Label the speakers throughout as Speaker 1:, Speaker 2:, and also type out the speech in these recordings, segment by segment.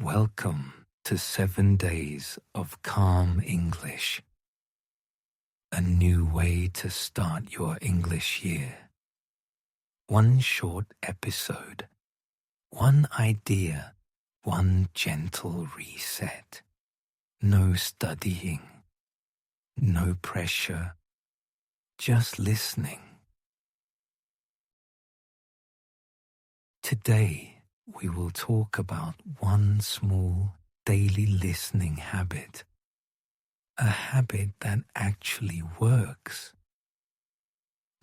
Speaker 1: Welcome to 7 days of calm English. A new way to start your English year. One short episode, one idea, one gentle reset. No studying, no pressure, just listening. Today, we will talk about one small daily listening habit, a habit that actually works.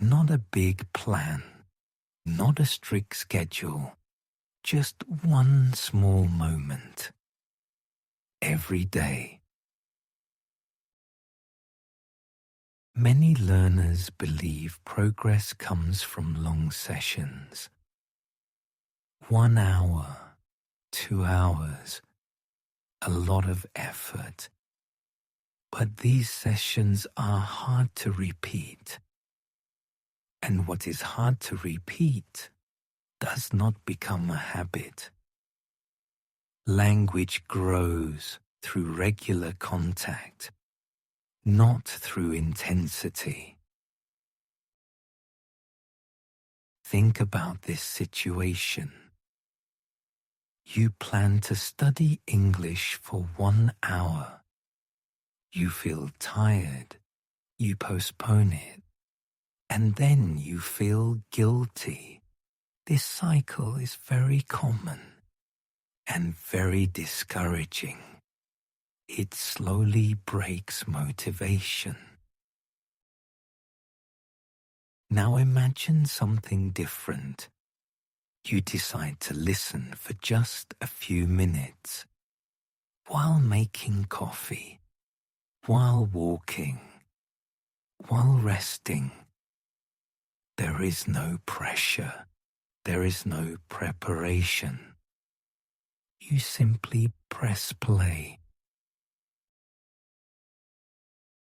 Speaker 1: Not a big plan, not a strict schedule, just one small moment. Every day. Many learners believe progress comes from long sessions. 1 hour, 2 hours, a lot of effort. But these sessions are hard to repeat. And what is hard to repeat does not become a habit. Language grows through regular contact, not through intensity. Think about this situation. You plan to study English for 1 hour. You feel tired, you postpone it, and then you feel guilty. This cycle is very common and very discouraging. It slowly breaks motivation. Now imagine something different. You decide to listen for just a few minutes, while making coffee, while walking, while resting. There is no pressure, there is no preparation. You simply press play.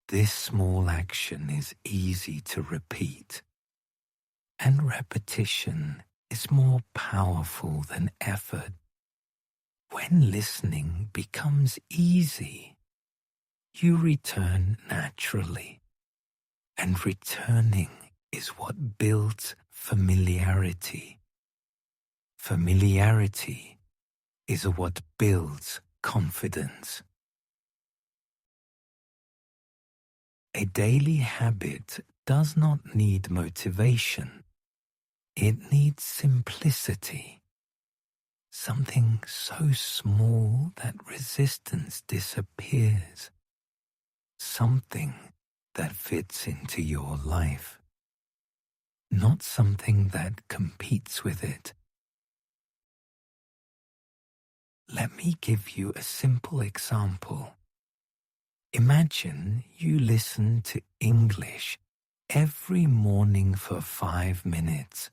Speaker 1: This small action is easy to repeat, and repetition is more powerful than effort. When listening becomes easy, you return naturally, and returning is what builds familiarity. Familiarity is what builds confidence. A daily habit does not need motivation. It needs simplicity, something so small that resistance disappears, something that fits into your life, not something that competes with it. Let me give you a simple example. Imagine you listen to English every morning for 5 minutes.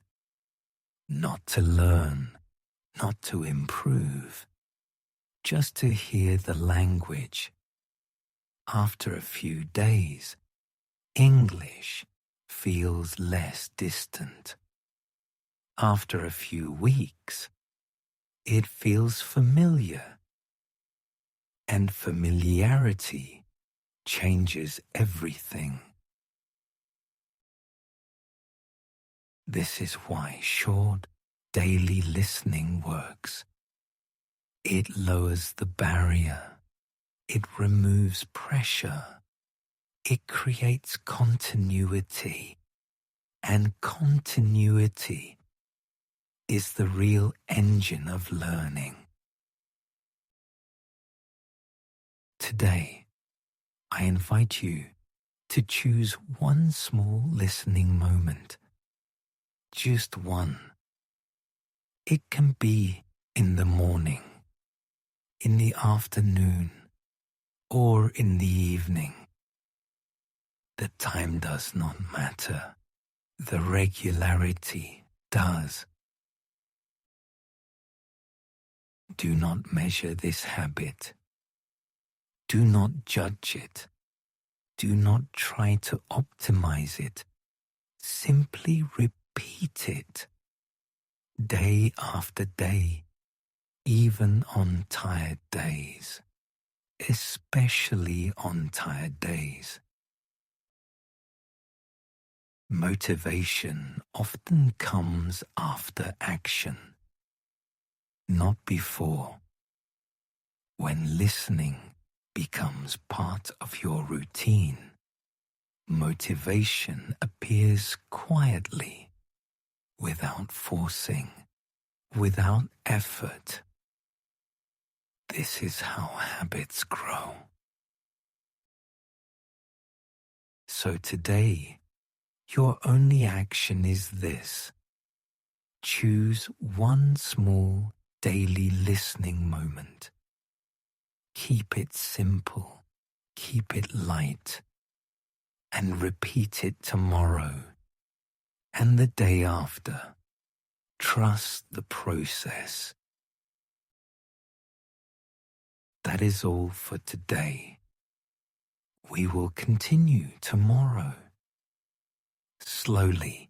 Speaker 1: Not to learn, not to improve, just to hear the language. After a few days, English feels less distant. After a few weeks, it feels familiar. And familiarity changes everything. This is why short, daily listening works. It lowers the barrier. It removes pressure. It creates continuity. And continuity is the real engine of learning. Today, I invite you to choose one small listening moment. Just one. It can be in the morning, in the afternoon, or in the evening. The time does not matter. The regularity does. Do not measure this habit. Do not judge it. Do not try to optimize it. Simply repeat it. Day after day, even on tired days, especially on tired days. Motivation often comes after action, not before. When listening becomes part of your routine, motivation appears quietly, without forcing, without effort. This is how habits grow. So today, your only action is this. Choose one small daily listening moment. Keep it simple, keep it light, and repeat it tomorrow and the day after. Trust the process. That is all for today. We will continue tomorrow. Slowly,